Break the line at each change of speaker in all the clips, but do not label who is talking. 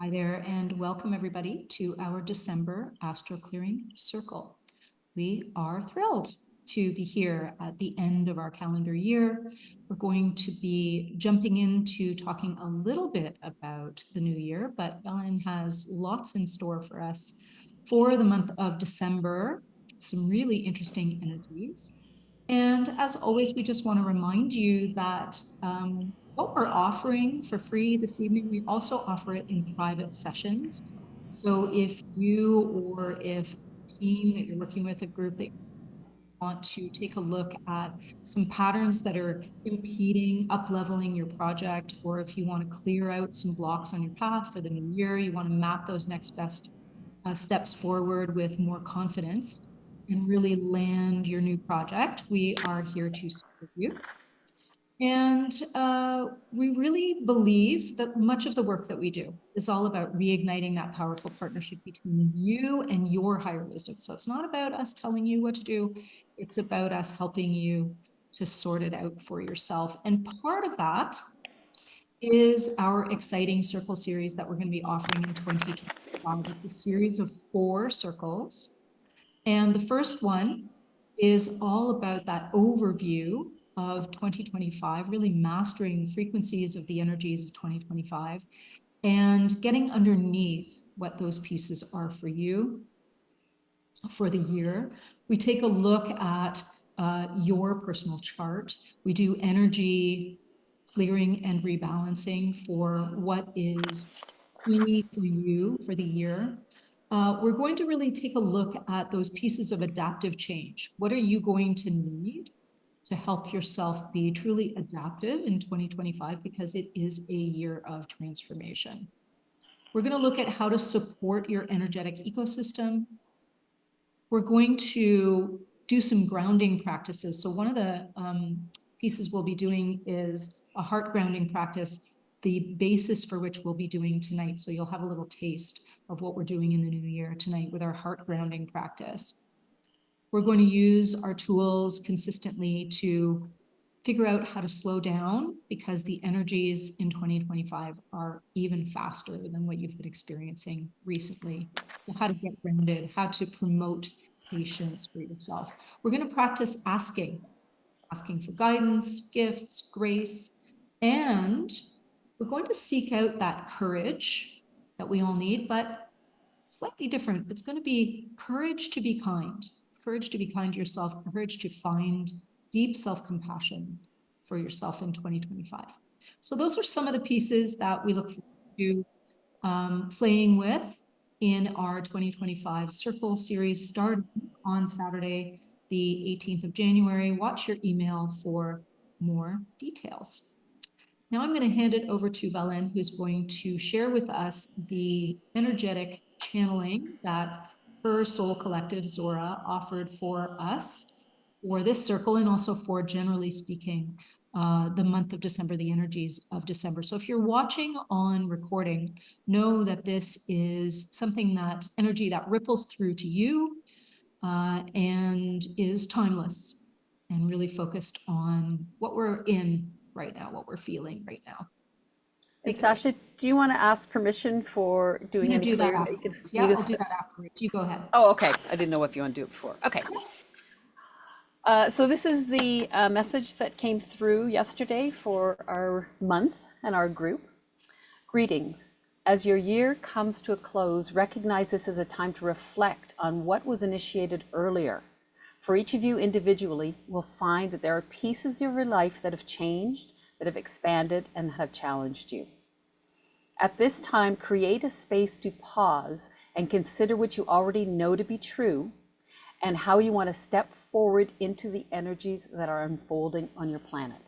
Hi there, and welcome everybody to our December Astro Clearing Circle. We are thrilled to be here at the end of our calendar year. We're going to be jumping into talking a little bit about the new year, but Ellen has lots in store for us for the month of December, some really interesting energies. And as always, we just want to remind you that what we're offering for free this evening, we also offer it in private sessions. So if you or if a team that you're working with, a group that you want to take a look at some patterns that are impeding up-leveling your project, or if you want to clear out some blocks on your path for the new year, you want to map those next best steps forward with more confidence and really land your new project, we are here to support you. And we really believe that much of the work that we do is all about reigniting that powerful partnership between you and your higher wisdom. So it's not about us telling you what to do. It's about us helping you to sort it out for yourself. And part of that is our exciting circle series that we're going to be offering in 2025. It's a series of 4 circles. And the first one is all about that overview of 2025, really mastering the frequencies of the energies of 2025 and getting underneath what those pieces are for you for the year. We take a look at your personal chart. We do energy clearing and rebalancing for what is key for you for the year. We're going to really take a look at those pieces of adaptive change. What are you going to need to help yourself be truly adaptive in 2025, because it is a year of transformation. We're going to look at how to support your energetic ecosystem. We're going to do some grounding practices. So one of the pieces we'll be doing is a heart grounding practice, the basis for which we'll be doing tonight. So you'll have a little taste of what we're doing in the new year tonight with our heart grounding practice. We're going to use our tools consistently to figure out how to slow down, because the energies in 2025 are even faster than what you've been experiencing recently. How to get grounded, how to promote patience for yourself. We're going to practice asking for guidance, gifts, grace, and we're going to seek out that courage that we all need, but slightly different. It's going to be courage to be kind to yourself, courage to find deep self-compassion for yourself in 2025. So those are some of the pieces that we look forward to playing with in our 2025 Circle series, starting on Saturday, the 18th of January. Watch your email for more details. Now I'm going to hand it over to Valen, who's going to share with us the energetic channeling that her Soul Collective, ZORA, offered for us for this circle, and also for, generally speaking, the month of December, the energies of December. So if you're watching on recording, know that this is something, that energy that ripples through to you and is timeless and really focused on what we're in right now, what we're feeling right now.
And Sasha, do you want to ask permission for doing any
do that
clearing?
afterwards. Yeah, I'll do that afterwards. You go ahead.
Oh, okay. I didn't know if you want to do it before. Okay. So this is the message that came through yesterday for our month and our group. Greetings. As your year comes to a close, recognize this as a time to reflect on what was initiated earlier. For each of you individually, will find that there are pieces of your life that have changed, that have expanded, and have challenged you. At this time, create a space to pause and consider what you already know to be true and how you want to step forward into the energies that are unfolding on your planet.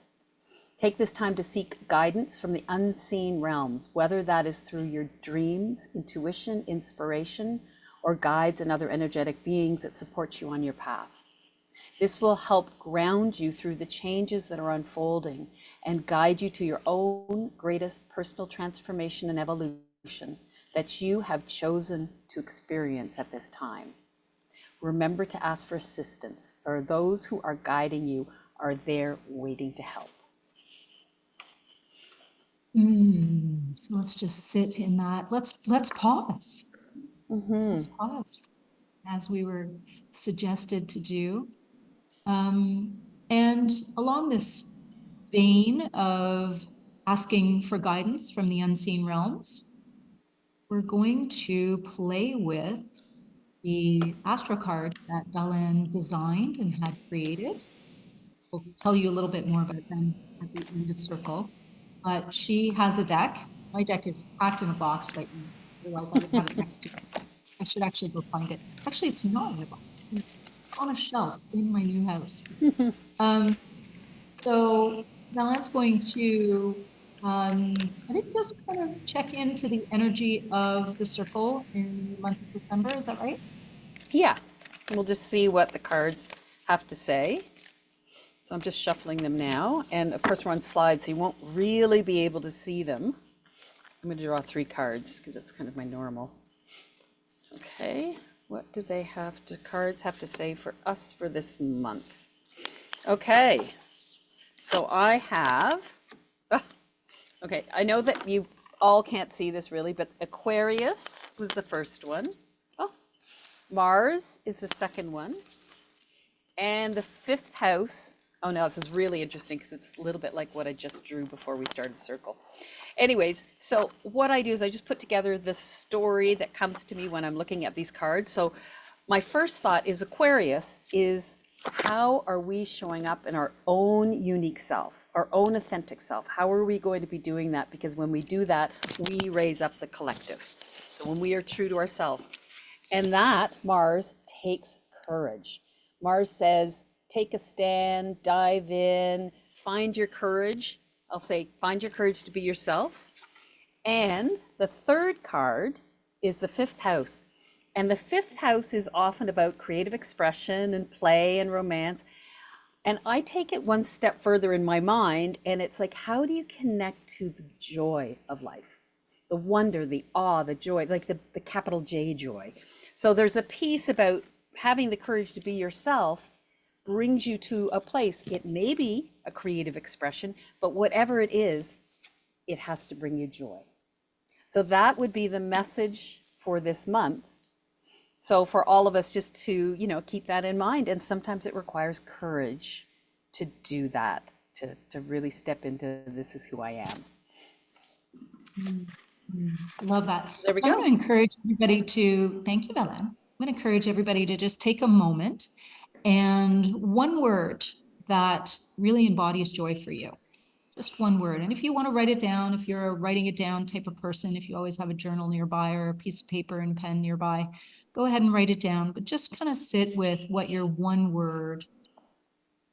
Take this time to seek guidance from the unseen realms, whether that is through your dreams, intuition, inspiration, or guides and other energetic beings that support you on your path. This will help ground you through the changes that are unfolding and guide you to your own greatest personal transformation and evolution that you have chosen to experience at this time. Remember to ask for assistance, for those who are guiding you are there waiting to help.
So let's just sit in that. Let's pause. Let's pause as we were suggested to do. And along this vein of asking for guidance from the unseen realms, we're going to play with the Astro cards that Belen designed and had created. We'll tell you a little bit more about them at the end of circle. But she has a deck. My deck is packed in a box right now. Otherwise, I would have it next to me. I should actually go find it. Actually, it's not in a box. It's on a shelf in my new house. So Belen's going to, I think, just kind of check into the energy of the circle in the month of December. Is that right?
Yeah, we'll just see what the cards have to say. So I'm just shuffling them now. And of course, we're on slides, so you won't really be able to see them. I'm going to draw 3 cards because that's kind of my normal. Okay, what do they have to, cards have to say for us for this month? Okay, so I have, okay, I know that you all can't see this really, but Aquarius was the first one. Oh, Mars is the second one. And the 5th house, oh no, this is really interesting because it's a little bit like what I just drew before we started circle. Anyways, so what I do is I just put together the story that comes to me when I'm looking at these cards. So my first thought is Aquarius is, how are we showing up in our own unique self, our own authentic self? How are we going to be doing that? Because when we do that, we raise up the collective. So when we are true to ourselves. And that, Mars, takes courage. Mars says, take a stand, dive in, find your courage. I'll say, find your courage to be yourself. And the 3rd card is the 5th house. And the 5th house is often about creative expression and play and romance. And I take it one step further in my mind, and it's like, how do you connect to the joy of life? The wonder, the awe, the joy, like the capital J joy. So there's a piece about having the courage to be yourself brings you to a place. It may be a creative expression, but whatever it is, it has to bring you joy. So that would be the message for this month. So for all of us, just to, keep that in mind. And sometimes it requires courage to do that, to really step into, this is who I am.
Love that.
There we
So
go.
I'm going to encourage everybody to, thank you, Belen. I'm going to encourage everybody to just take a moment and one word that really embodies joy for you. Just one word. And if you want to write it down, if you're a writing it down type of person, if you always have a journal nearby or a piece of paper and pen nearby, go ahead and write it down, but just kind of sit with what your one word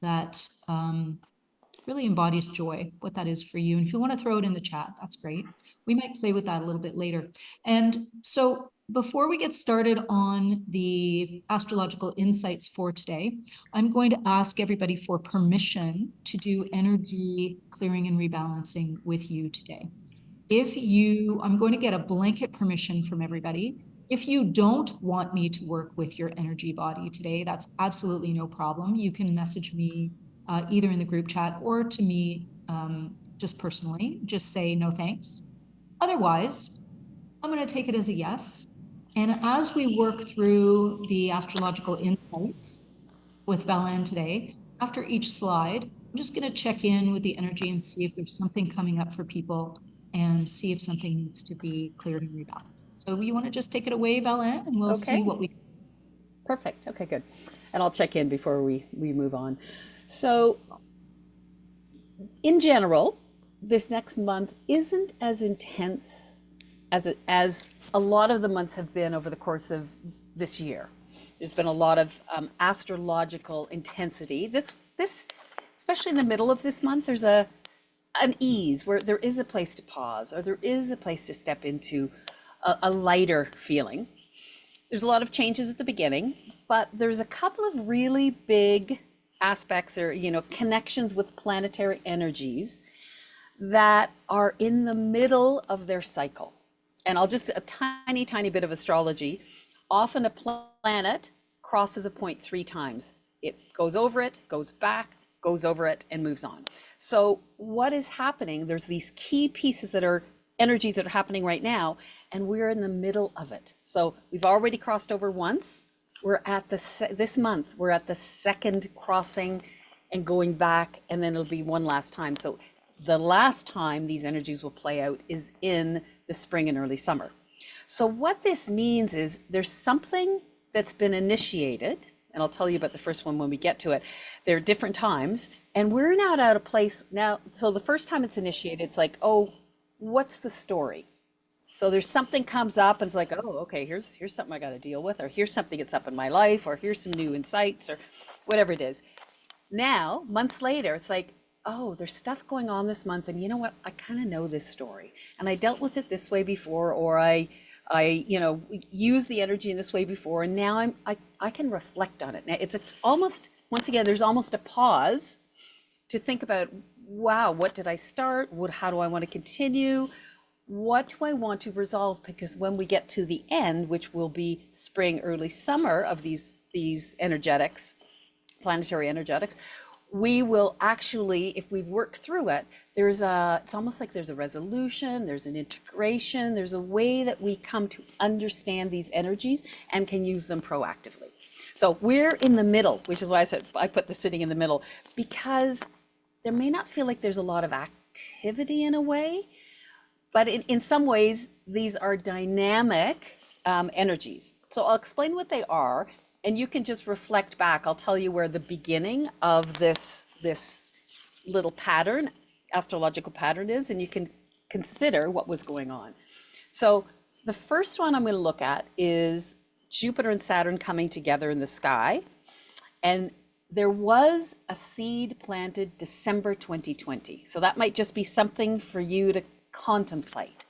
that really embodies joy, what that is for you. And if you want to throw it in the chat, that's great. We might play with that a little bit later. And so before we get started on the astrological insights for today, I'm going to ask everybody for permission to do energy clearing and rebalancing with you today. I'm going to get a blanket permission from everybody. If you don't want me to work with your energy body today, that's absolutely no problem. You can message me either in the group chat or to me just personally. Just say no thanks. Otherwise, I'm going to take it as a yes. And as we work through the astrological insights with Belen today, after each slide, I'm just going to check in with the energy and see if there's something coming up for people and see if something needs to be cleared and rebalanced. So you want to just take it away, Belen, and we'll see what we can.
Perfect. Okay, good. And I'll check in before we move on. So in general, this next month isn't as intense as a lot of the months have been over the course of this year. There's been a lot of astrological intensity. This, especially in the middle of this month, there's an ease where there is a place to pause, or there is a place to step into a lighter feeling. There's a lot of changes at the beginning, but there's a couple of really big aspects or connections with planetary energies that are in the middle of their cycle. And I'll just, a tiny bit of astrology. Often a planet crosses a point 3 times. It goes over it, goes back, goes over it, and moves on. So what is happening? There's these key pieces that are energies that are happening right now, and we're in the middle of it. So we've already crossed over once. We're at this month, we're at the second crossing and going back, and then it'll be one last time. So the last time these energies will play out is in the spring and early summer. So what this means is there's something that's been initiated, and I'll tell you about the first one when we get to it. There are different times, and we're not at a place now. So the first time it's initiated, it's like, oh, what's the story? So there's something comes up and it's like, oh, okay, here's something I got to deal with, or here's something that's up in my life, or here's some new insights, or whatever it is. Now, months later, it's like, oh, there's stuff going on this month, and you know what? I kind of know this story, and I dealt with it this way before, or I used the energy in this way before, and now I can reflect on it. Now it's almost, once again, there's almost a pause to think about, wow, what did I start? How do I want to continue? What do I want to resolve? Because when we get to the end, which will be spring, early summer of these energetics, planetary energetics, we will actually, if we've worked through it, it's almost like there's a resolution, there's an integration, there's a way that we come to understand these energies and can use them proactively. So we're in the middle, which is why I said I put the sitting in the middle, because there may not feel like there's a lot of activity in a way, but in some ways, these are dynamic energies. So I'll explain what they are, and you can just reflect back. I'll tell you where the beginning of this little pattern, astrological pattern is, and you can consider what was going on. So the first one I'm going to look at is Jupiter and Saturn coming together in the sky. And there was a seed planted December 2020. So that might just be something for you to contemplate.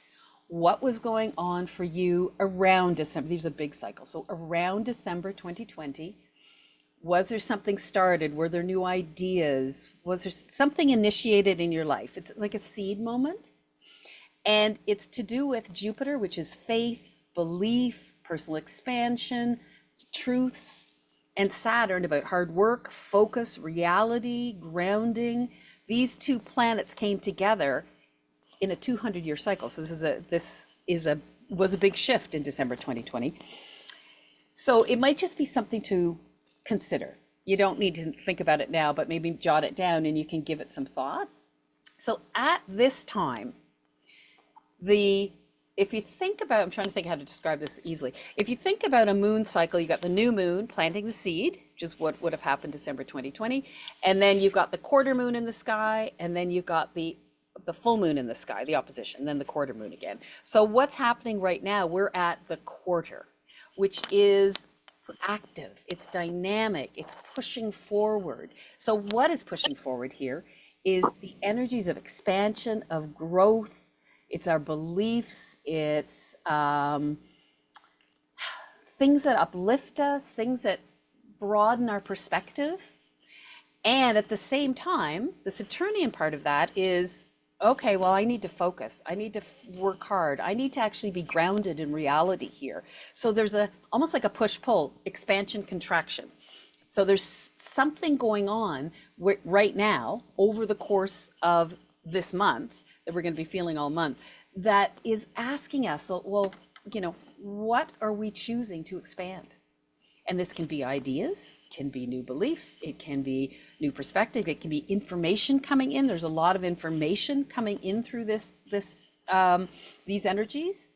What was going on for you around December? These are big cycles. So around December 2020, was there something started? Were there new ideas? Was there something initiated in your life? It's like a seed moment. And it's to do with Jupiter, which is faith, belief, personal expansion, truths, and Saturn about hard work, focus, reality, grounding. These two planets came together in a 200-year cycle. So this was a big shift in December 2020. So it might just be something to consider. You don't need to think about it now, but maybe jot it down and you can give it some thought. So at this time, if you think about, I'm trying to think how to describe this easily. If you think about a moon cycle, you got the new moon planting the seed, which is what would have happened December 2020. And then you've got the quarter moon in the sky, and then you've got the full moon in the sky, the opposition, and then the quarter moon again. So what's happening right now, we're at the quarter, which is active, it's dynamic, it's pushing forward. So what is pushing forward here is the energies of expansion, of growth. It's our beliefs, it's things that uplift us, things that broaden our perspective. And at the same time, the Saturnian part of that is, okay, well, I need to focus. I need to work hard. I need to actually be grounded in reality here. So there's almost like a push-pull, expansion, contraction. So there's something going on right now over the course of this month that we're going to be feeling all month that is asking us, well, what are we choosing to expand? And this can be ideas, can be new beliefs, it can be new perspective, it can be information coming in. There's a lot of information coming in through these energies.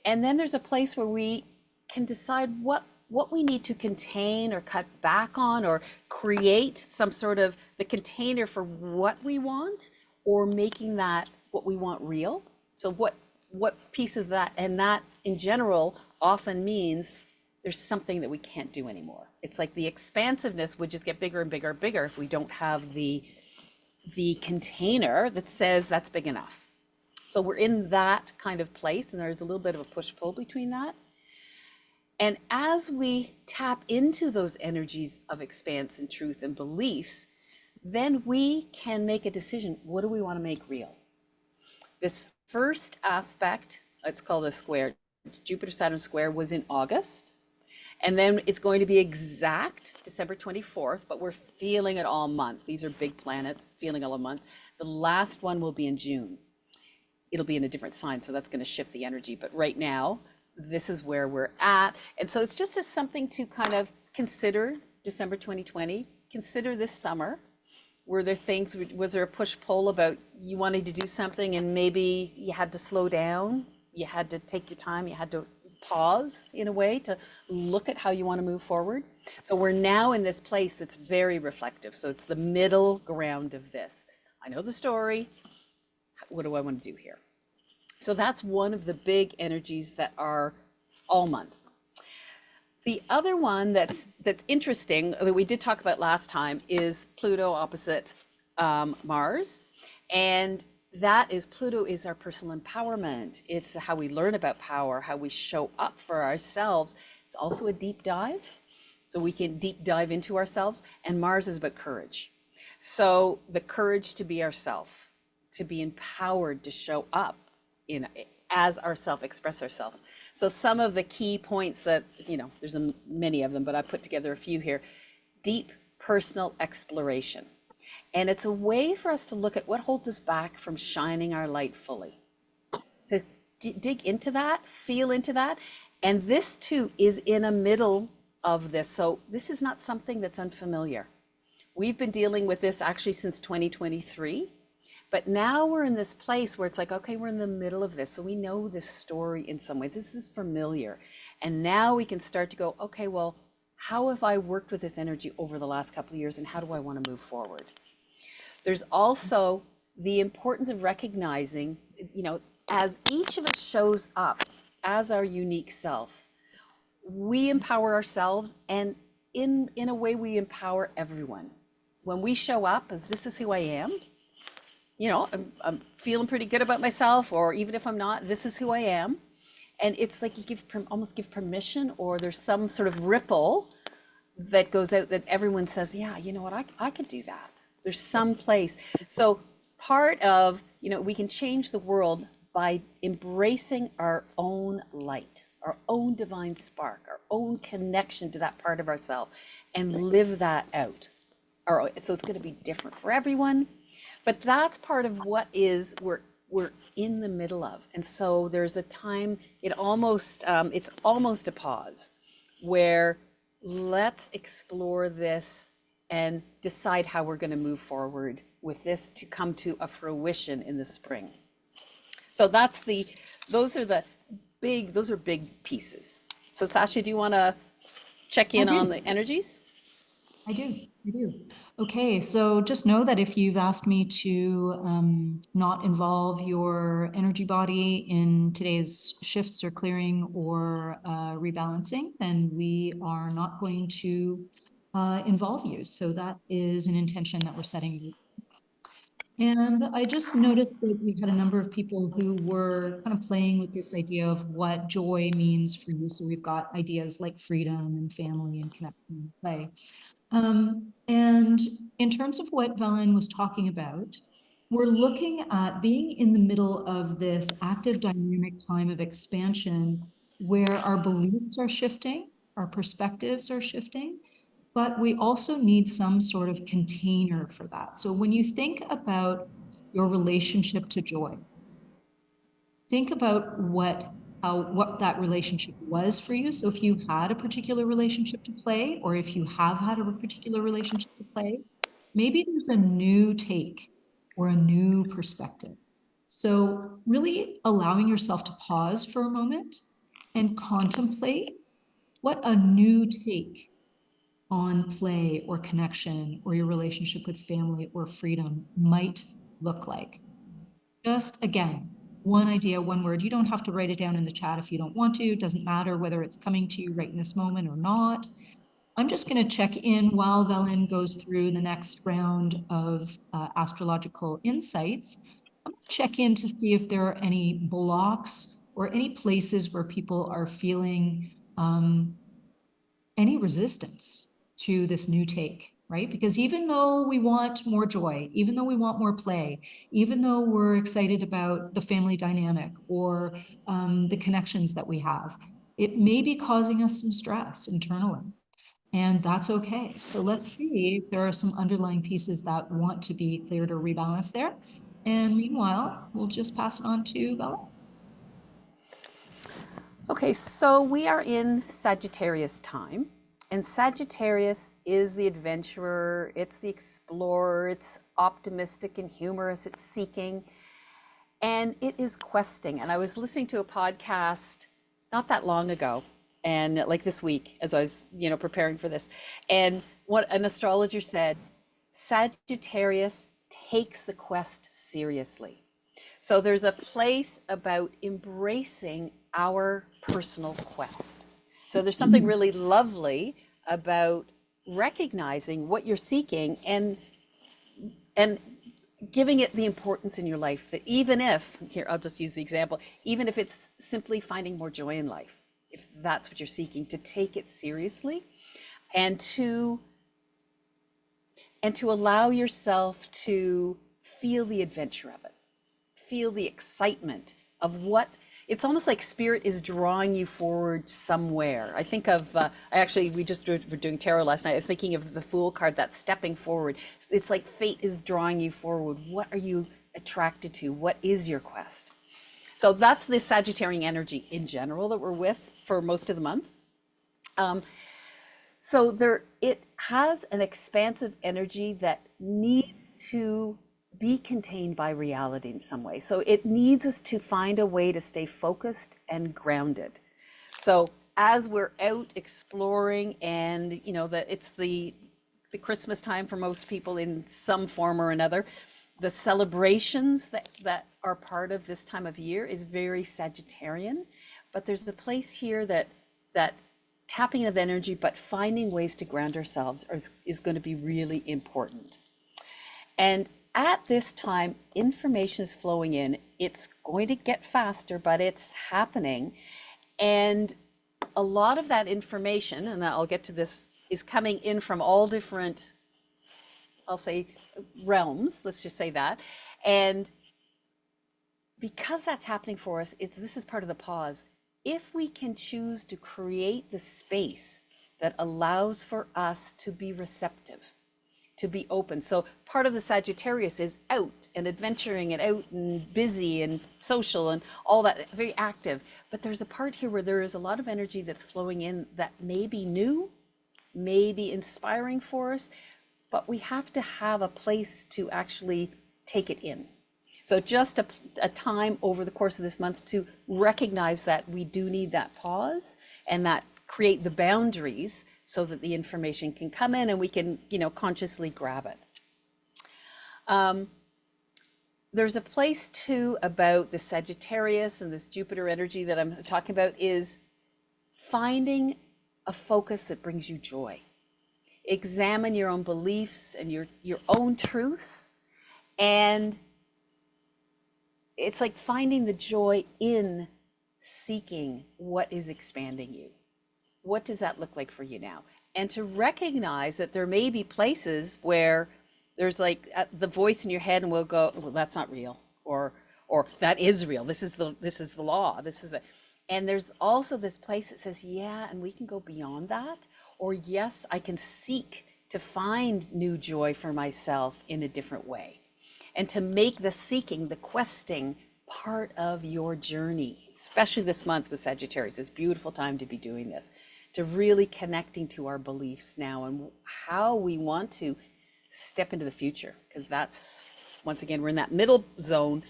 And then there's a place where we can decide what we need to contain or cut back on, or create some sort of the container for what we want, or making that what we want real. So what piece of that, and that in general often means there's something that we can't do anymore. It's like the expansiveness would just get bigger and bigger and bigger if we don't have the container that says that's big enough. So we're in that kind of place, and there's a little bit of a push-pull between that. And as we tap into those energies of expanse and truth and beliefs, then we can make a decision. What do we want to make real? This first aspect, it's called a square, Jupiter-Saturn square, was in August. And then it's going to be exact December 24th, but we're feeling it all month. These are big planets, feeling all month. The last one will be in June. it'll be in a different sign, so that's going to shift the energy. But right now, this is where we're at. And so it's just as something to kind of consider December 2020, consider this summer. Were there things, was there a push-pull about you wanted to do something and maybe you had to slow down, you had to take your time, you had to pause in a way to look at how you want to move forward? So we're now in this place that's very reflective. So it's the middle ground of this. I know the story. What do I want to do here? So that's one of the big energies that are all month. The other one that's interesting, that we did talk about last time, is Pluto opposite Mars. And that is, Pluto is our personal empowerment. It's how we learn about power, how we show up for ourselves. It's also a deep dive. So we can deep dive into ourselves. And Mars is about courage. So the courage to be ourself, to be empowered to show up as ourself, express ourselves. So some of the key points that, there's many of them, but I put together a few here. Deep personal exploration. And it's a way for us to look at what holds us back from shining our light fully. To dig into that, feel into that. And this too is in the middle of this. So this is not something that's unfamiliar. We've been dealing with this actually since 2023. But now we're in this place where it's like, okay, we're in the middle of this. So we know this story in some way. This is familiar. And now we can start to go, okay, well, how have I worked with this energy over the last couple of years and how do I want to move forward? There's also the importance of recognizing, as each of us shows up as our unique self, we empower ourselves, and in a way we empower everyone. When we show up as this is who I am, I'm feeling pretty good about myself, or even if I'm not, this is who I am. And it's like you almost give permission, or there's some sort of ripple that goes out that everyone says, yeah, you know what, I could do that. There's some place. So part of, we can change the world by embracing our own light, our own divine spark, our own connection to that part of ourselves, and live that out. So it's going to be different for everyone. But that's part of what we're in the middle of. And so there's a time, it's almost a pause where let's explore this and decide how we're going to move forward with this to come to a fruition in the spring. So those are big pieces. So Sasha, do you want to check in on the energies?
I do. Okay, so just know that if you've asked me to not involve your energy body in today's shifts or clearing or rebalancing, then we are not going to involve you. So that is an intention that we're setting. And I just noticed that we had a number of people who were kind of playing with this idea of what joy means for you. So we've got ideas like freedom and family and connection and play. And in terms of what Velen was talking about, we're looking at being in the middle of this active dynamic time of expansion where our beliefs are shifting, our perspectives are shifting, but we also need some sort of container for that. So when you think about your relationship to joy, think about what that relationship was for you. So if you had a particular relationship to play, or if you have had a particular relationship to play, maybe there's a new take or a new perspective. So really allowing yourself to pause for a moment and contemplate what a new take on play or connection or your relationship with family or freedom might look like. Just again, one idea, one word. You don't have to write it down in the chat if you don't want to. It doesn't matter whether it's coming to you right in this moment or not. I'm just going to check in while Velen goes through the next round of astrological insights. I'm going to check in to see if there are any blocks or any places where people are feeling any resistance to this new take, right? Because even though we want more joy, even though we want more play, even though we're excited about the family dynamic or the connections that we have, it may be causing us some stress internally. And that's okay. So let's see if there are some underlying pieces that want to be cleared or rebalanced there. And meanwhile, we'll just pass it on to Bella.
Okay, so we are in Sagittarius time, and Sagittarius is the adventurer, it's the explorer, it's optimistic and humorous, it's seeking, and it is questing. And I was listening to a podcast not that long ago, and like this week as I was, preparing for this, and what an astrologer said, Sagittarius takes the quest seriously. So there's a place about embracing our personal quest. So there's something really lovely about recognizing what you're seeking and giving it the importance in your life, that even if, here I'll just use the example, even if it's simply finding more joy in life, if that's what you're seeking, to take it seriously and to allow yourself to feel the adventure of it, feel the excitement of what it's almost like spirit is drawing you forward somewhere. I think of, we just were doing tarot last night. I was thinking of the Fool card, that's stepping forward. It's like fate is drawing you forward. What are you attracted to? What is your quest? So that's the Sagittarian energy in general that we're with for most of the month. So it has an expansive energy that needs to be contained by reality in some way. So it needs us to find a way to stay focused and grounded. So as we're out exploring, and that it's the Christmas time for most people in some form or another, the celebrations that are part of this time of year is very Sagittarian, but there's a place here that tapping of energy, but finding ways to ground ourselves is going to be really important. And at this time, information is flowing in. It's going to get faster, but it's happening. And a lot of that information, and I'll get to this, is coming in from all different, I'll say, realms, let's just say that. And because that's happening for us, this is part of the pause. If we can choose to create the space that allows for us to be receptive, to be open. So part of the Sagittarius is out and adventuring and out and busy and social and all that, very active. But there's a part here where there is a lot of energy that's flowing in that may be new, may be inspiring for us, but we have to have a place to actually take it in. So just a time over the course of this month to recognize that we do need that pause and that create the boundaries so that the information can come in and we can, consciously grab it. There's a place too about the Sagittarius and this Jupiter energy that I'm talking about, is finding a focus that brings you joy. Examine your own beliefs and your own truths, and it's like finding the joy in seeking what is expanding you. What does that look like for you now? And to recognize that there may be places where there's like the voice in your head and will go, well, that's not real, or that is real. This is the law. And there's also this place that says, yeah, and we can go beyond that. Or yes, I can seek to find new joy for myself in a different way. And to make the seeking, the questing, part of your journey, especially this month with Sagittarius. It's a beautiful time to be doing this, to really connecting to our beliefs now and how we want to step into the future. Because that's, once again, we're in that middle zone.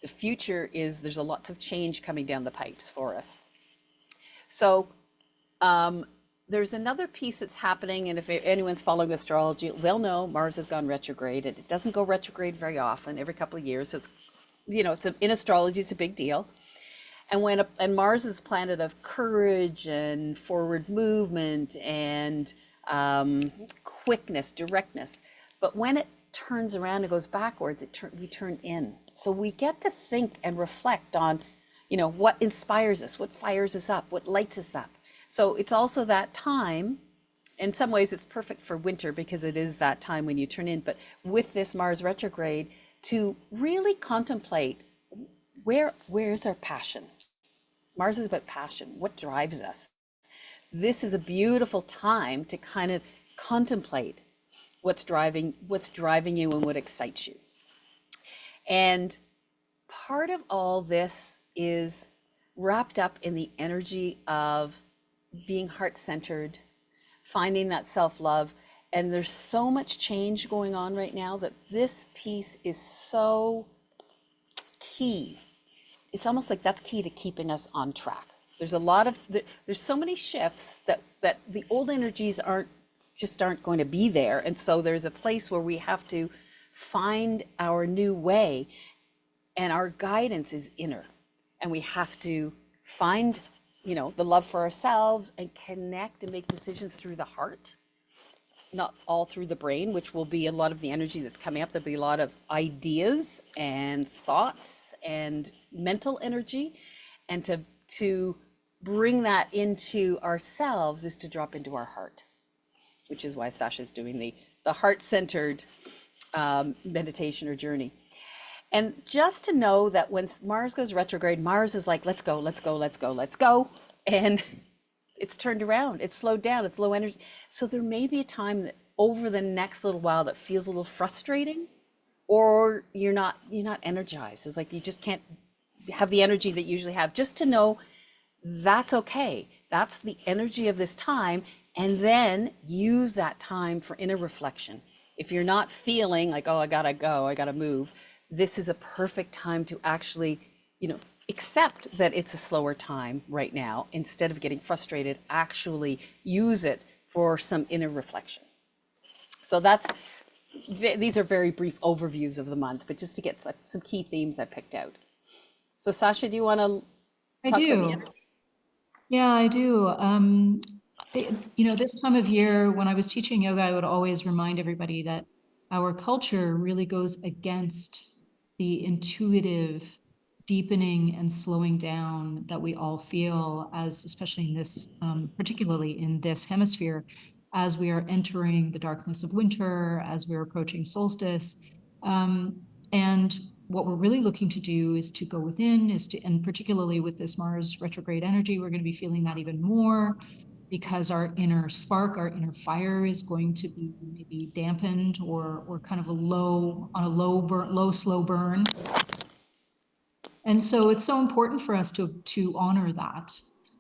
The future is, there's a lots of change coming down the pipes for us. So there's another piece that's happening, and if anyone's following astrology, they'll know Mars has gone retrograde, and it doesn't go retrograde very often, every couple of years. So it's, in astrology, it's a big deal. And and Mars is a planet of courage and forward movement and quickness, directness. But when it turns around and goes backwards, we turn in. So we get to think and reflect on, what inspires us, what fires us up, what lights us up. So it's also that time. In some ways, it's perfect for winter because it is that time when you turn in. But with this Mars retrograde, to really contemplate where's our passion. Mars is about passion. What drives us? This is a beautiful time to kind of contemplate what's driving you and what excites you. And part of all this is wrapped up in the energy of being heart-centered, finding that self-love. And there's so much change going on right now that this piece is so key. It's almost like that's key to keeping us on track. There's a lot of, there's so many shifts that the old energies aren't going to be there. And so there's a place where we have to find our new way, and our guidance is inner. And we have to find, the love for ourselves and connect and make decisions through the heart, not all through the brain, which will be a lot of the energy that's coming up. There'll be a lot of ideas and thoughts and mental energy. And to bring that into ourselves is to drop into our heart, which is why Sasha's doing the heart-centered meditation or journey. And just to know that when Mars goes retrograde, Mars is like, let's go, let's go, let's go, let's go. And it's turned around, it's slowed down, it's low energy. So there may be a time that over the next little while that feels a little frustrating, or you're not energized. It's like you just can't have the energy that you usually have. Just to know that's okay. That's the energy of this time. And then use that time for inner reflection. If you're not feeling like, oh, I gotta go, I gotta move, this is a perfect time to actually, accept that it's a slower time right now. Instead of getting frustrated, actually use it for some inner reflection. So these are very brief overviews of the month, but just to get some key themes I picked out. So Sasha, do you want to talk about the energy?
Yeah, I do. This time of year, when I was teaching yoga, I would always remind everybody that our culture really goes against the intuitive deepening and slowing down that we all feel, especially in this, particularly in this hemisphere, as we are entering the darkness of winter, as we're approaching solstice. And what we're really looking to do is to go within, and particularly with this Mars retrograde energy, we're going to be feeling that even more, because our inner spark, our inner fire is going to be maybe dampened or kind of low slow burn. And so it's so important for us to honor that.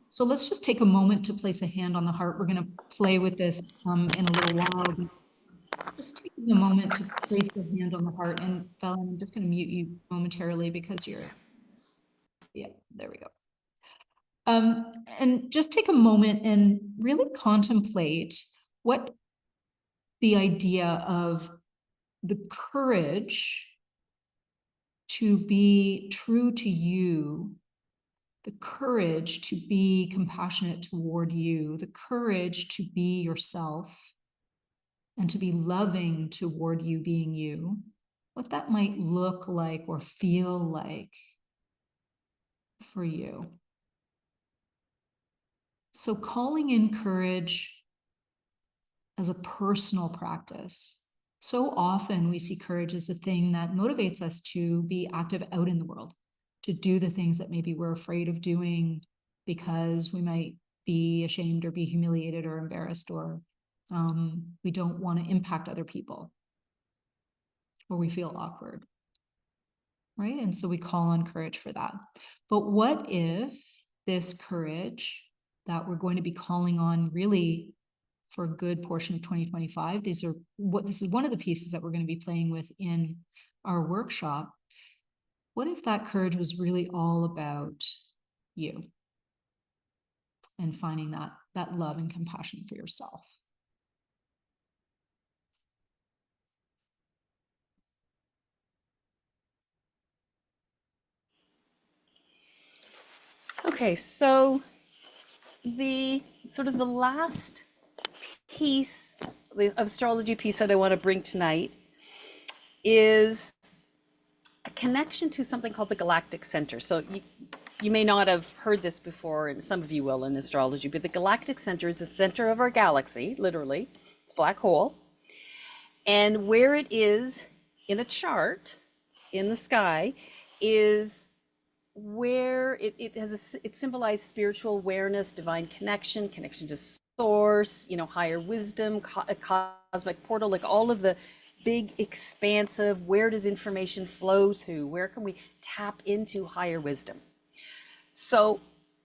So let's just take a moment to place a hand on the heart. We're going to play with this in a little while. Just taking a moment to place the hand on the heart. And Fallon, I'm just going to mute you momentarily because yeah, there we go. And just take a moment and really contemplate what the idea of the courage to be true to you, the courage to be compassionate toward you, the courage to be yourself and to be loving toward you being you, what that might look like or feel like for you. So calling in courage as a personal practice. So often we see courage as a thing that motivates us to be active out in the world, to do the things that maybe we're afraid of doing because we might be ashamed or be humiliated or embarrassed, or we don't want to impact other people, or we feel awkward, right? And so we call on courage for that. But what if this courage that we're going to be calling on really for a good portion of 2025, this is one of the pieces that we're going to be playing with in our workshop. What if that courage was really all about you and finding that love and compassion for yourself?
Okay, so the last piece, the astrology piece that I want to bring tonight is a connection to something called the galactic center. So you may not have heard this before, and some of you will in astrology, but the galactic center is the center of our galaxy, literally. It's a black hole. And where it is in a chart in the sky is where it symbolized spiritual awareness, divine connection to source, higher wisdom, a cosmic portal, like all of the big, expansive, where does information flow to? Where can we tap into higher wisdom? So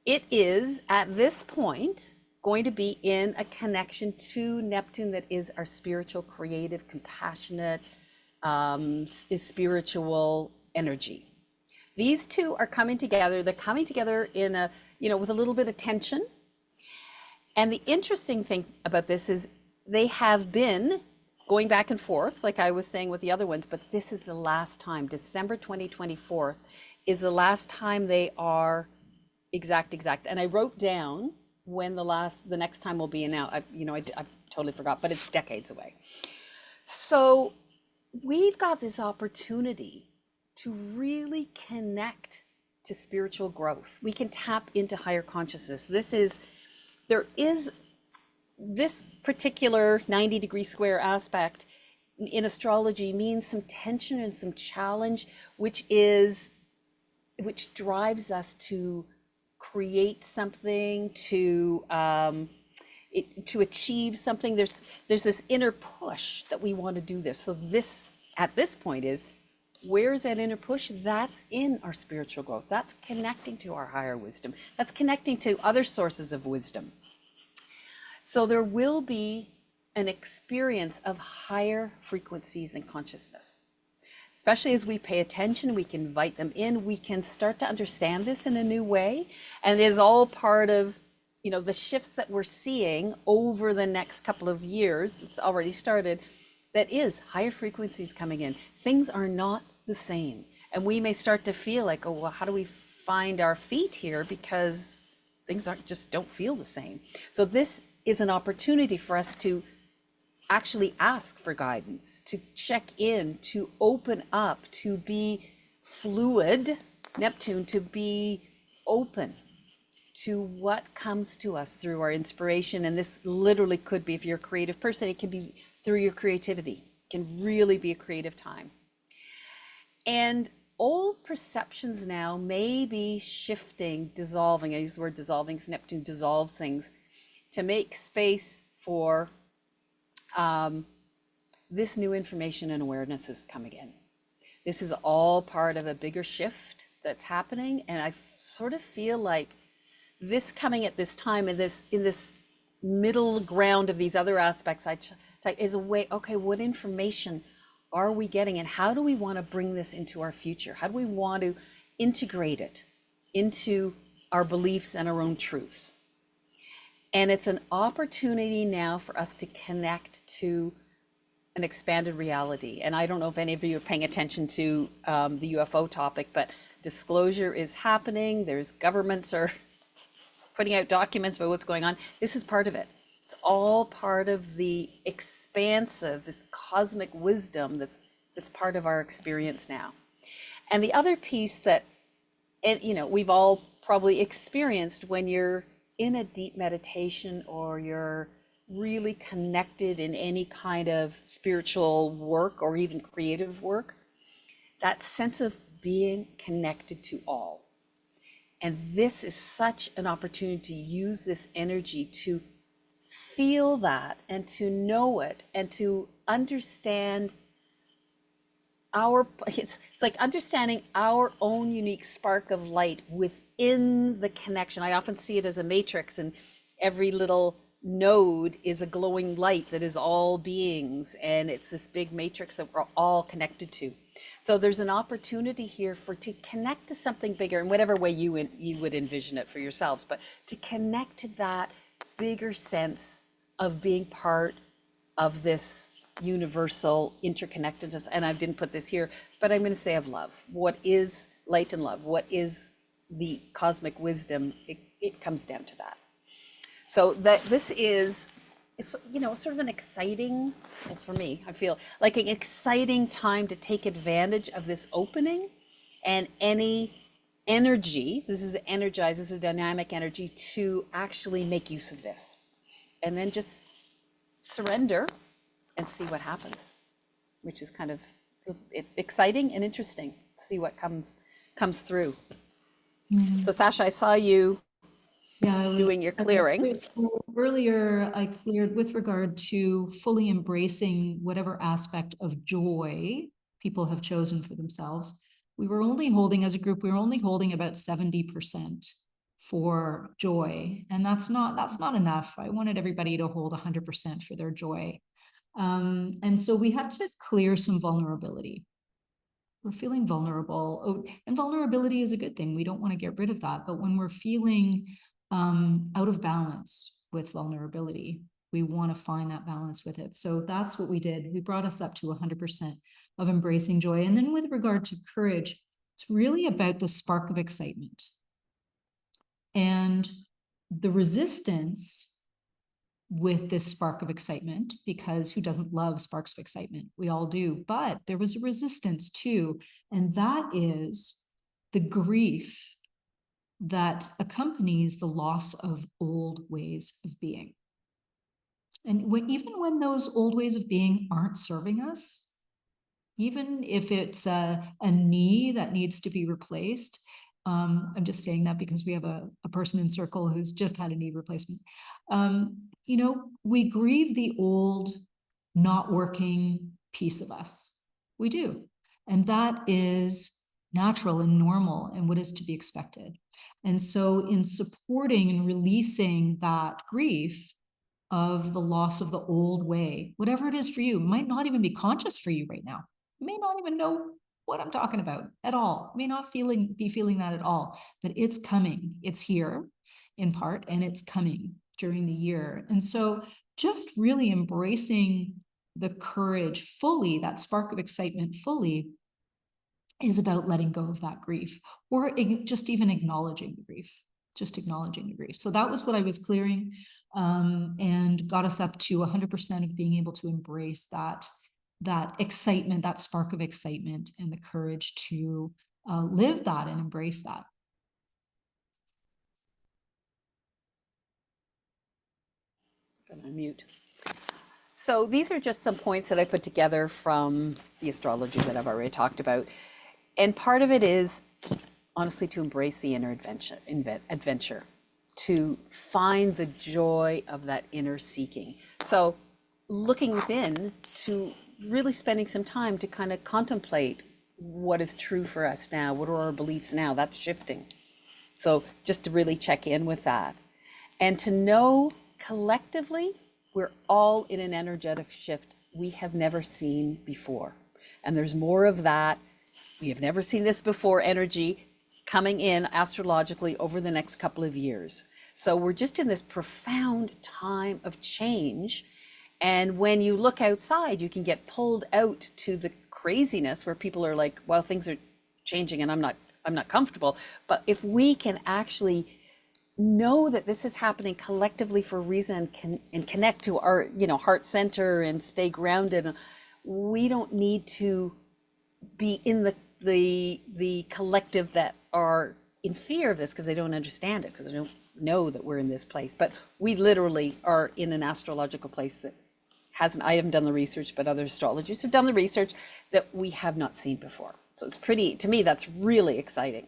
it is at this point going to be in a connection to Neptune that is our spiritual, creative, compassionate, spiritual energy. These two are coming together. They're coming together in a, with a little bit of tension. And the interesting thing about this is they have been going back and forth, like I was saying with the other ones, but this is the last time. December 2024 is the last time they are exact. And I wrote down when the next time will be, and now I totally forgot, but it's decades away. So we've got this opportunity to really connect to spiritual growth. We can tap into higher consciousness. There is this particular 90-degree square aspect in astrology means some tension and some challenge, which drives us to create something, to achieve something. There's this inner push that we want to do this. So this, at this point, is, where is that inner push? That's in our spiritual growth. That's connecting to our higher wisdom. That's connecting to other sources of wisdom. So there will be an experience of higher frequencies in consciousness. Especially as we pay attention, we can invite them in, we can start to understand this in a new way. And it is all part of, the shifts that we're seeing over the next couple of years. It's already started. That is higher frequencies coming in. Things are not the same. And we may start to feel like, oh, well, how do we find our feet here? Because things don't feel the same. So this is an opportunity for us to actually ask for guidance, to check in, to open up, to be fluid, Neptune, to be open to what comes to us through our inspiration. And this literally could be, if you're a creative person, it can be through your creativity. It can really be a creative time. And old perceptions now may be shifting, dissolving. I use the word dissolving because Neptune dissolves things, to make space for this new information and awareness is coming in. This is all part of a bigger shift that's happening. And I sort of feel like this coming at this time, in this middle ground of these other aspects, is a way, okay, what information are we getting, and how do we want to bring this into our future? How do we want to integrate it into our beliefs and our own truths? And it's an opportunity now for us to connect to an expanded reality. And I don't know if any of you are paying attention to the UFO topic, but disclosure is happening. There's governments are putting out documents about what's going on. This is part of it. It's all part of the expansive, this cosmic wisdom that's part of our experience now. And the other piece that, we've all probably experienced when you're in a deep meditation or you're really connected in any kind of spiritual work or even creative work, that sense of being connected to all. And this is such an opportunity to use this energy to feel that and to know it and to understand it's like understanding our own unique spark of light within the connection. I often see it as a matrix, and every little node is a glowing light that is all beings, and it's this big matrix that we're all connected to. So there's an opportunity here to connect to something bigger in whatever way you would envision it for yourselves, but to connect to that bigger sense of being part of this universal interconnectedness. And I didn't put this here, but I'm going to say of love. What is light and love? What is the cosmic wisdom? It comes down to that. So that this is, it's sort of an exciting, well, for me, I feel like an exciting time to take advantage of this opening, and any energy, this is energized, this is dynamic energy, to actually make use of this. And then just surrender and see what happens, which is kind of exciting and interesting to see what comes through. So Sasha, I saw you doing your clearing.
So earlier I cleared with regard to fully embracing whatever aspect of joy people have chosen for themselves. We were only holding, as a group, we were only holding about 70% for joy. And that's not enough. I wanted everybody to hold 100% for their joy. And so we had to clear some vulnerability. We're feeling vulnerable. Oh, and vulnerability is a good thing. We don't want to get rid of that. But when we're feeling out of balance with vulnerability, we want to find that balance with it. So that's what we did. We brought us up to 100% of embracing joy. And then with regard to courage, it's really about the spark of excitement. And the resistance with this spark of excitement, because who doesn't love sparks of excitement? We all do. But there was a resistance too, and that is the grief that accompanies the loss of old ways of being. And even when those old ways of being aren't serving us, even if it's a knee that needs to be replaced, I'm just saying that because we have a person in circle who's just had a knee replacement. You know, we grieve the old, not working piece of us. We do. And that is natural and normal and what is to be expected. And so in supporting and releasing that grief of the loss of the old way, whatever it is for you, might not even be conscious for you right now. You may not even know what I'm talking about at all. May not be feeling that at all, but it's coming. It's here in part, and it's coming during the year. And so just really embracing the courage fully, that spark of excitement fully, is about letting go of that grief, or just even acknowledging the grief. Just acknowledging the grief. So that was what I was clearing, and got us up to 100% of being able to embrace that excitement, that spark of excitement, and the courage to live that and embrace that.
I'm gonna mute. So these are just some points that I put together from the astrology that I've already talked about. And part of it is honestly to embrace the inner adventure, to find the joy of that inner seeking. So looking within, to really spending some time to kind of contemplate what is true for us now, what are our beliefs now, that's shifting. So just to really check in with that. And to know collectively, we're all in an energetic shift we have never seen before. And there's more of that. We have never seen this before energy coming in astrologically over the next couple of years. So we're just in this profound time of change. And when you look outside, you can get pulled out to the craziness where people are like, well, things are changing and I'm not comfortable. But if we can actually know that this is happening collectively for a reason and connect to our, heart center and stay grounded, we don't need to be in the collective that are in fear of this because they don't understand it, because they don't know that we're in this place. But we literally are in an astrological place that I haven't done the research, but other astrologers have done the research that we have not seen before. So it's to me, that's really exciting.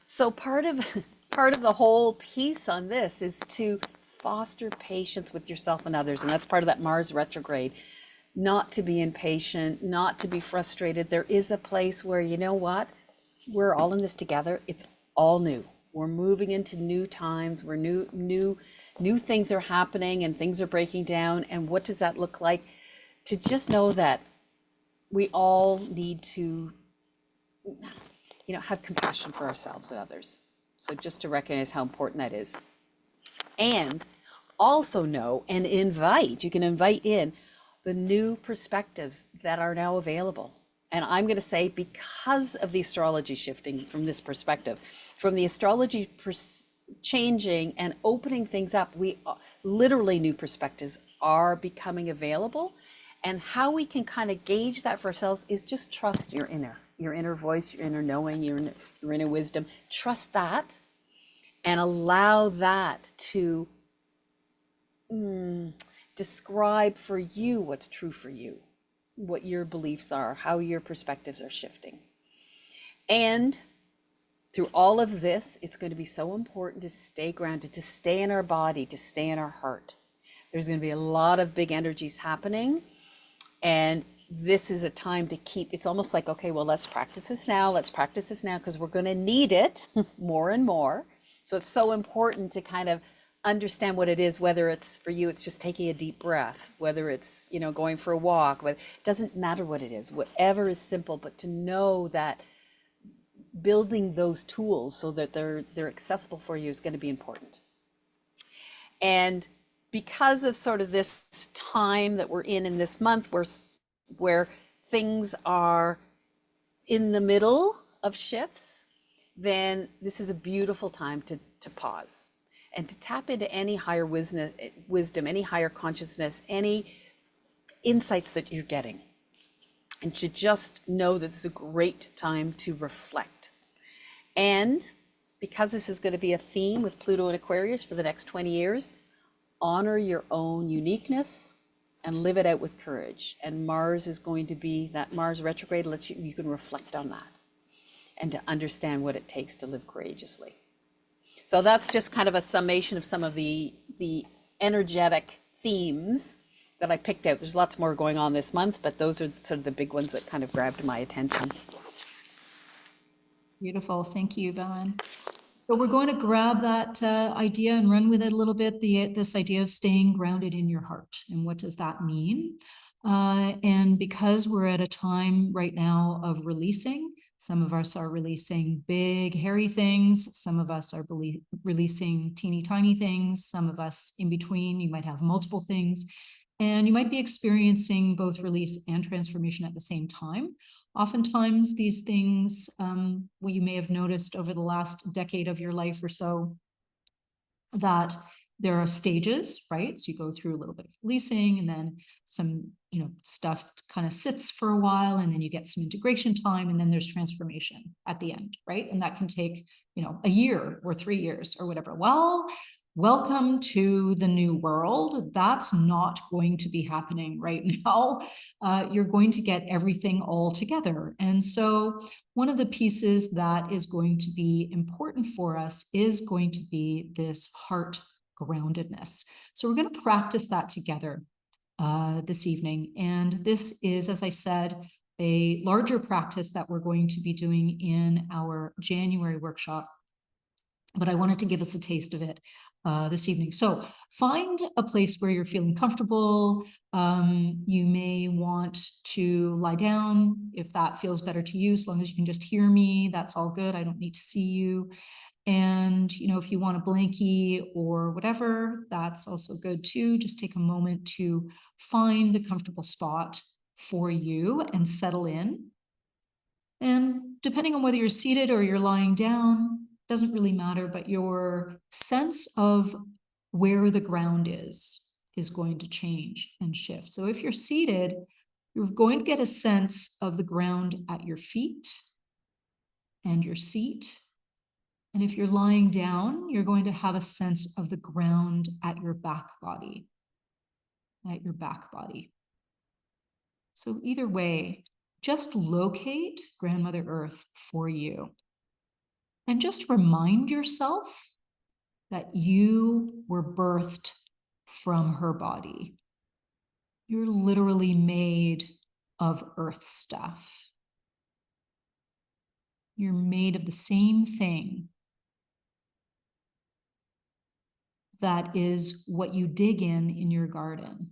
So part of the whole piece on this is to foster patience with yourself and others. And that's part of that Mars retrograde. Not to be impatient, not to be frustrated. There is a place where, you know what, we're all in this together. It's all new. We're moving into new times. We're new things are happening and things are breaking down. And what does that look like? To just know that we all need to, have compassion for ourselves and others. So just to recognize how important that is. And also know and you can invite in the new perspectives that are now available. And I'm going to say, because of the astrology shifting from this perspective, from the astrology changing and opening things up, literally new perspectives are becoming available. And how we can kind of gauge that for ourselves is just trust your inner voice, your inner knowing, your inner wisdom. Trust that and allow that to describe for you what's true for you, what your beliefs are, how your perspectives are shifting. And through all of this, it's going to be so important to stay grounded, to stay in our body, to stay in our heart. There's going to be a lot of big energies happening. And this is a time to keep, it's almost like, okay, well, let's practice this now. Let's practice this now because we're going to need it more and more. So it's so important to kind of understand what it is, whether it's for you, it's just taking a deep breath, whether it's, you know, going for a walk, but it doesn't matter what it is, whatever is simple, but to know that building those tools so that they're accessible for you is going to be important. And because of sort of this time that we're in this month where things are in the middle of shifts, then this is a beautiful time to pause and to tap into any higher wisdom, any higher consciousness, any insights that you're getting. And to just know that it's a great time to reflect. And because this is going to be a theme with Pluto and Aquarius for the next 20 years, honor your own uniqueness and live it out with courage. And Mars is going to be, that Mars retrograde lets you can reflect on that and to understand what it takes to live courageously. So that's just kind of a summation of some of the energetic themes that I picked out. There's lots more going on this month, but those are sort of the big ones that kind of grabbed my attention.
Beautiful. Thank you, Valen. So we're going to grab that idea and run with it a little bit, this idea of staying grounded in your heart. And what does that mean? And because we're at a time right now of releasing, some of us are releasing big, hairy things. Some of us are releasing teeny tiny things. Some of us in between, you might have multiple things. And you might be experiencing both release and transformation at the same time. Oftentimes, these things, what you may have noticed over the last decade of your life or so, that there are stages, right? So you go through a little bit of releasing, and then some, stuff kind of sits for a while, and then you get some integration time, and then there's transformation at the end, right? And that can take, a year or 3 years or whatever. Well, welcome to the new world. That's not going to be happening right now. You're going to get everything all together. And so one of the pieces that is going to be important for us is going to be this heart groundedness. So we're going to practice that together this evening. And this is, as I said, a larger practice that we're going to be doing in our January workshop. But I wanted to give us a taste of it this evening. So find a place where you're feeling comfortable. You may want to lie down if that feels better to you, as long as you can just hear me, that's all good. I don't need to see you. And, if you want a blankie or whatever, that's also good too. Just take a moment to find a comfortable spot for you and settle in. And depending on whether you're seated or you're lying down, doesn't really matter, but your sense of where the ground is going to change and shift. So if you're seated, you're going to get a sense of the ground at your feet and your seat. And if you're lying down, you're going to have a sense of the ground at your back body, So either way, just locate Grandmother Earth for you. And just remind yourself that you were birthed from her body. You're literally made of earth stuff. You're made of the same thing that is what you dig in your garden.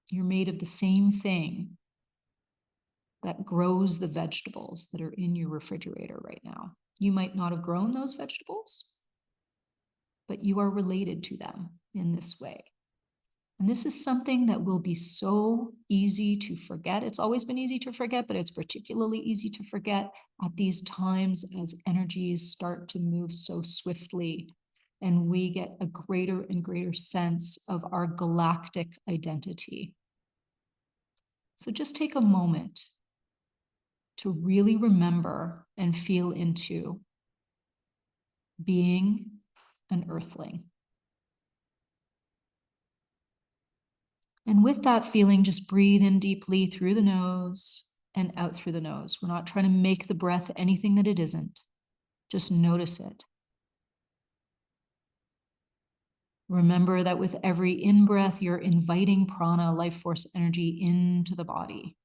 You're made of the same thing that grows the vegetables that are in your refrigerator right now. You might not have grown those vegetables, but you are related to them in this way. And this is something that will be so easy to forget. It's always been easy to forget, but it's particularly easy to forget at these times as energies start to move so swiftly, and we get a greater and greater sense of our galactic identity. So just take a moment to really remember and feel into being an earthling. And with that feeling, just breathe in deeply through the nose and out through the nose. We're not trying to make the breath anything that it isn't. Just notice it. Remember that with every in-breath, you're inviting prana, life force energy, into the body.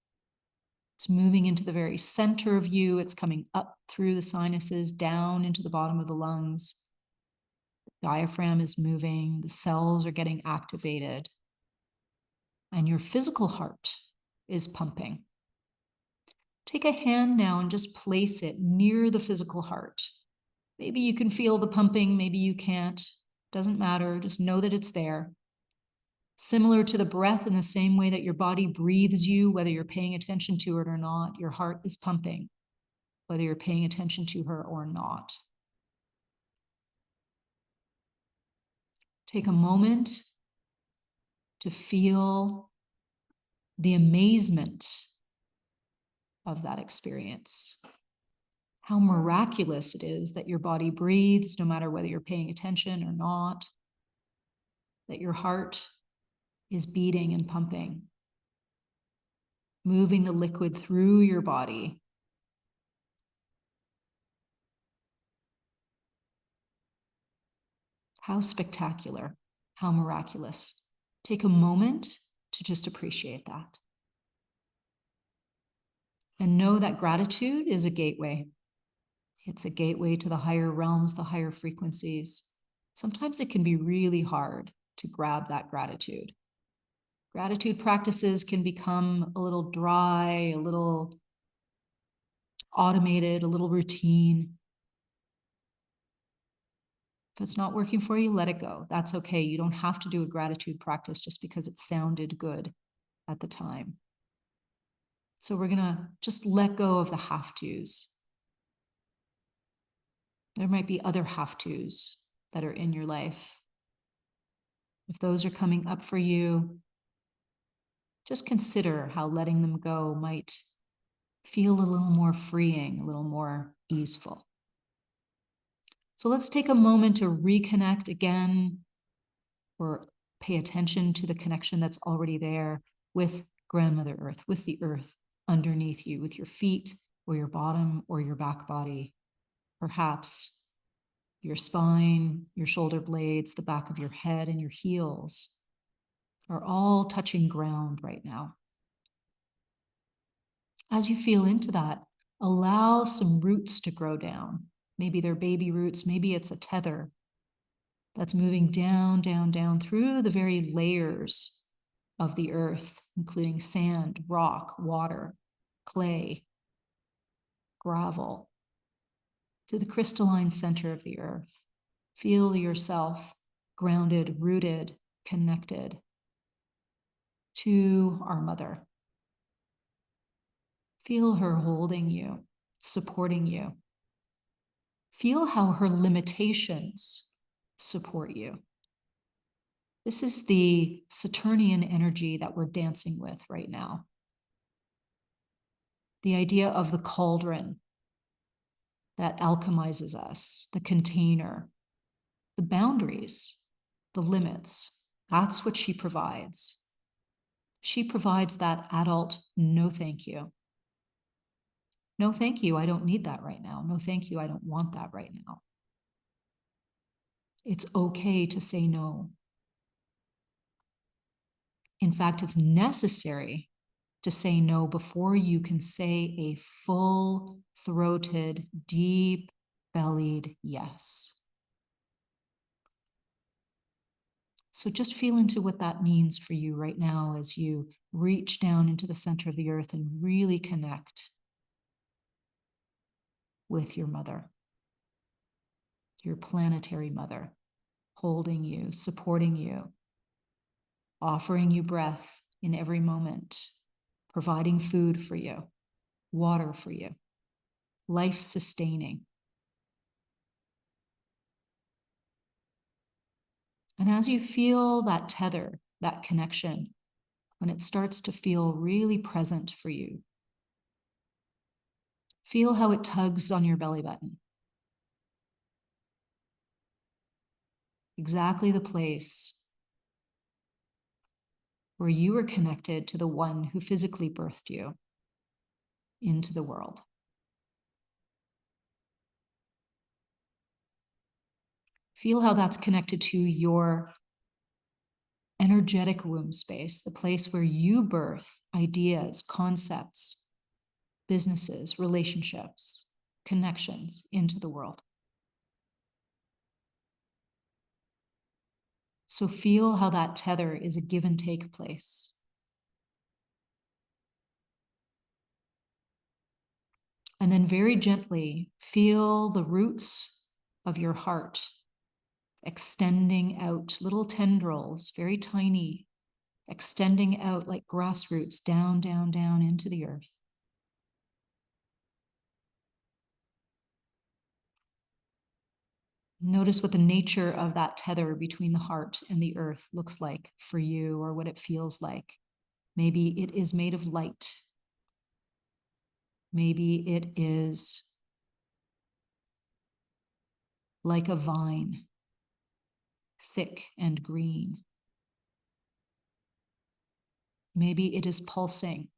It's moving into the very center of you. It's coming up through the sinuses, down into the bottom of the lungs. The diaphragm is moving. The cells are getting activated. And your physical heart is pumping. Take a hand now and just place it near the physical heart. Maybe you can feel the pumping, maybe you can't. Doesn't matter, just know that it's there. Similar to the breath, in the same way that your body breathes you, whether you're paying attention to it or not, your heart is pumping, whether you're paying attention to her or not. Take a moment to feel the amazement of that experience. How miraculous it is that your body breathes, no matter whether you're paying attention or not, that your heart is beating and pumping, moving the liquid through your body. How spectacular, how miraculous. Take a moment to just appreciate that. And know that gratitude is a gateway. It's a gateway to the higher realms, the higher frequencies. Sometimes it can be really hard to grab that gratitude. Gratitude practices can become a little dry, a little automated, a little routine. If it's not working for you, let it go. That's okay. You don't have to do a gratitude practice just because it sounded good at the time. So we're going to just let go of the have-tos. There might be other have-tos that are in your life. If those are coming up for you, just consider how letting them go might feel a little more freeing, a little more easeful. So let's take a moment to reconnect again, or pay attention to the connection that's already there with Grandmother Earth, with the earth underneath you, with your feet or your bottom or your back body, perhaps your spine, your shoulder blades, the back of your head, and your heels are all touching ground right now. As you feel into that, allow some roots to grow down. Maybe they're baby roots, maybe it's a tether that's moving down, down, down through the very layers of the earth, including sand, rock, water, clay, gravel, to the crystalline center of the earth. Feel yourself grounded, rooted, connected to our mother. Feel her holding you, supporting you. Feel how her limitations support you. This is the Saturnian energy that we're dancing with right now. The idea of the cauldron that alchemizes us, the container, the boundaries, the limits. That's what she provides. She provides that adult, no thank you. No thank you, I don't need that right now. No thank you, I don't want that right now. It's okay to say no. In fact, it's necessary to say no before you can say a full-throated, deep-bellied yes. So just feel into what that means for you right now as you reach down into the center of the earth and really connect with your mother, your planetary mother, holding you, supporting you, offering you breath in every moment, providing food for you, water for you, life-sustaining. And as you feel that tether, that connection, when it starts to feel really present for you, feel how it tugs on your belly button. Exactly the place where you were connected to the one who physically birthed you into the world. Feel how that's connected to your energetic womb space, the place where you birth ideas, concepts, businesses, relationships, connections into the world. So feel how that tether is a give and take place. And then very gently feel the roots of your heart extending out, little tendrils, very tiny, extending out like grass roots down, down, down into the earth. Notice what the nature of that tether between the heart and the earth looks like for you, or what it feels like. Maybe it is made of light. Maybe it is like a vine, thick and green. Maybe it is pulsing.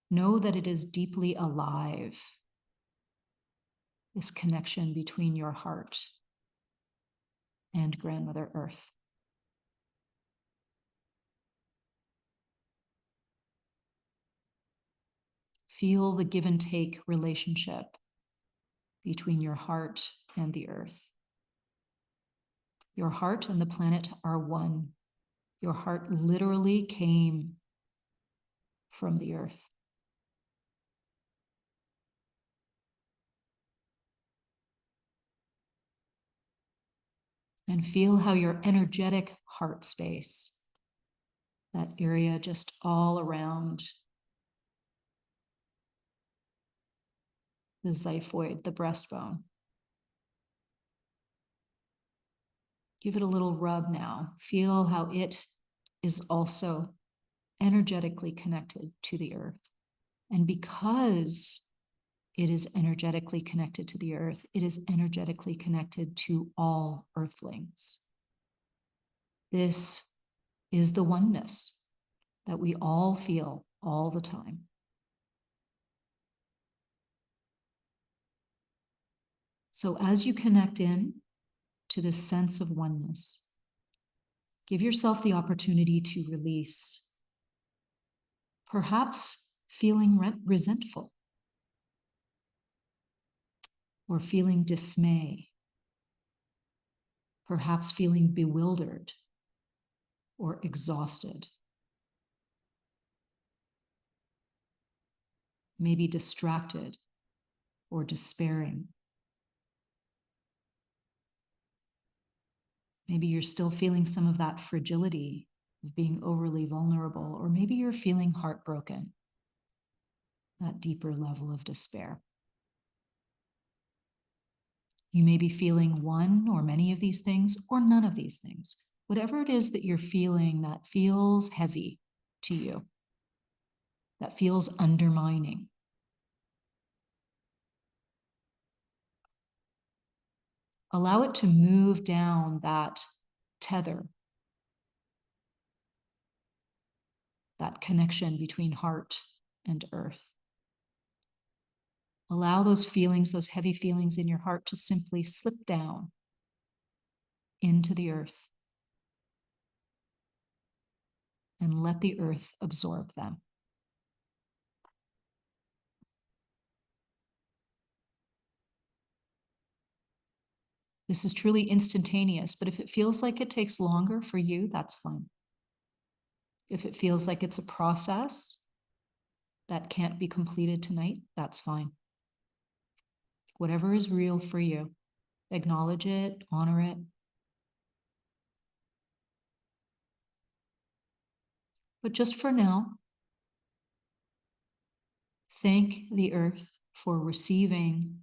Know that it is deeply alive, this connection between your heart and Grandmother Earth. Feel the give and take relationship between your heart and the earth. Your heart and the planet are one. Your heart literally came from the earth. And feel how your energetic heart space, that area just all around the xiphoid, the breastbone. Give it a little rub now. Feel how it is also energetically connected to the earth. And because it is energetically connected to the earth, it is energetically connected to all earthlings. This is the oneness that we all feel all the time. So as you connect in to this sense of oneness, give yourself the opportunity to release, perhaps feeling resentful or feeling dismay, perhaps feeling bewildered or exhausted, maybe distracted or despairing. Maybe you're still feeling some of that fragility of being overly vulnerable, or maybe you're feeling heartbroken, that deeper level of despair. You may be feeling one or many of these things, or none of these things. Whatever it is that you're feeling that feels heavy to you, that feels undermining, allow it to move down that tether, that connection between heart and earth. Allow those feelings, those heavy feelings in your heart, to simply slip down into the earth and let the earth absorb them. This is truly instantaneous, but if it feels like it takes longer for you, that's fine. If it feels like it's a process that can't be completed tonight, that's fine. Whatever is real for you, acknowledge it, honor it. But just for now, thank the earth for receiving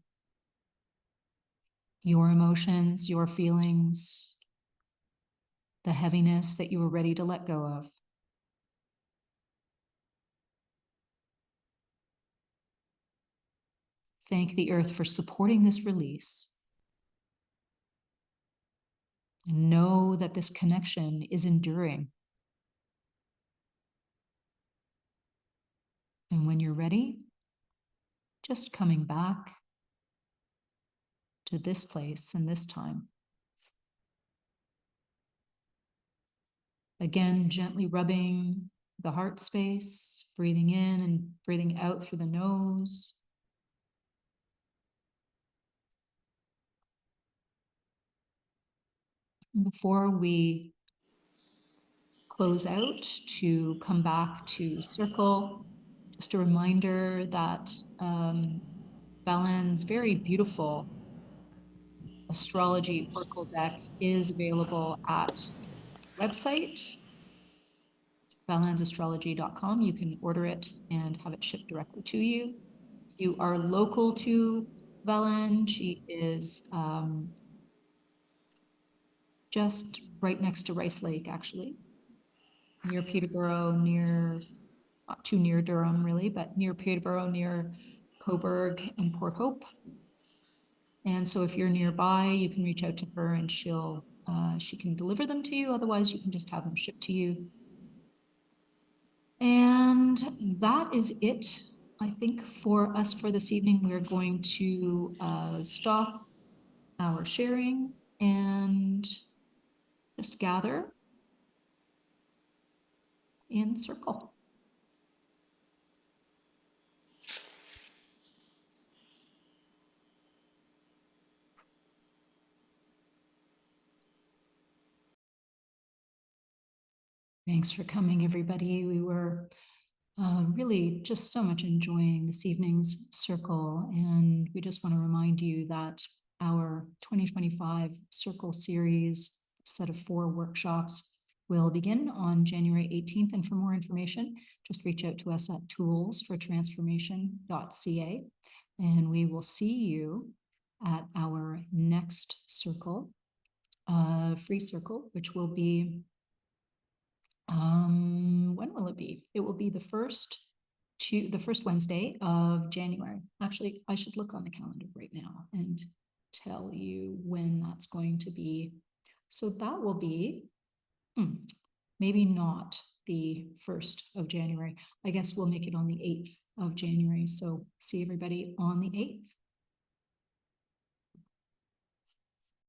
your emotions, your feelings, the heaviness that you were ready to let go of. Thank the earth for supporting this release. And know that this connection is enduring. And when you're ready, just coming back to this place and this time. Again, gently rubbing the heart space, breathing in and breathing out through the nose. Before we close out to come back to circle, just a reminder that Valen's very beautiful astrology oracle deck is available at website, valensastrology.com. You can order it and have it shipped directly to you. If you are local to Valen, she is just right next to Rice Lake, actually, near Peterborough, not too near Durham really, but near Peterborough, near Coburg and Port Hope. And so if you're nearby, you can reach out to her and she can deliver them to you. Otherwise, you can just have them shipped to you. And that is it, I think, for us for this evening. We're going to stop our sharing and just gather in circle. Thanks for coming, everybody. We were really just so much enjoying this evening's circle. And we just want to remind you that our 2025 circle series set of 4 workshops will begin on January 18th. And for more information, just reach out to us at toolsfortransformation.ca. And we will see you at our next circle, free circle, which will be when will it be? It will be the first Wednesday of January. Actually, I should look on the calendar right now and tell you when that's going to be. So that will be maybe not the 1st of January. I guess we'll make it on the 8th of January. So see everybody on the 8th.